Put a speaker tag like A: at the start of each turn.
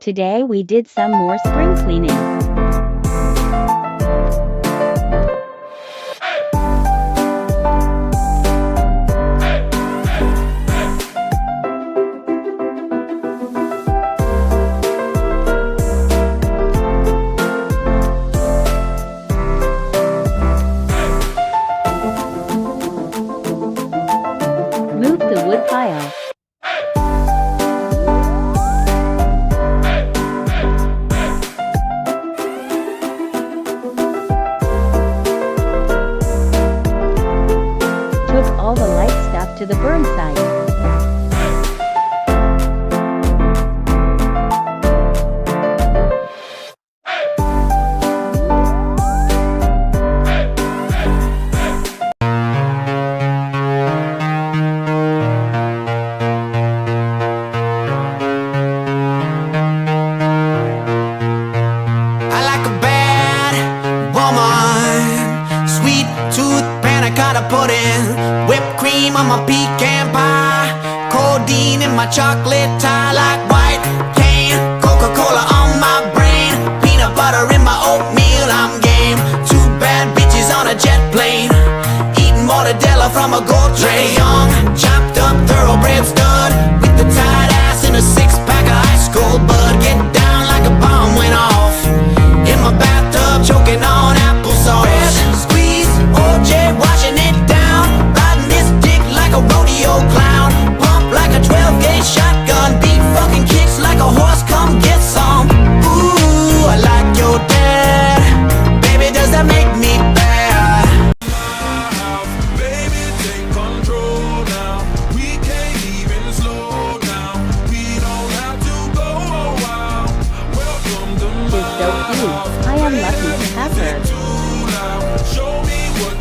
A: Today we did some more spring cleaning. Move the wood pile. Took all the light stuff to the burn site.
B: I like a bad woman, sweet tooth panna cotta pudding, whipped cream on my pecan pie, codeine in my chocolate tie, like white cane, Coca-Cola on my brain, peanut butter in my oatmeal. I'm game. Two bad bitches on a jet plane, eating mortadella from a gold tray. Young, chopped up thoroughbred stud with the tight ass and a six-pack of ice cold bud. Get down like a bomb went off in my bathtub, choking on applesauce. Fresh squeeze, OJ washing it down, riding this dick like a rodeo clown. Pump like a 12-gauge shotgun, beat fucking kicks like a horse. Come get some. Ooh, I like your dad. Baby, does that make me bad?
C: Baby, take control now. We can't even slow down. We don't have to go a while. Welcome to
A: She's so cute. I am lucky to have her.
C: too loud. Show me what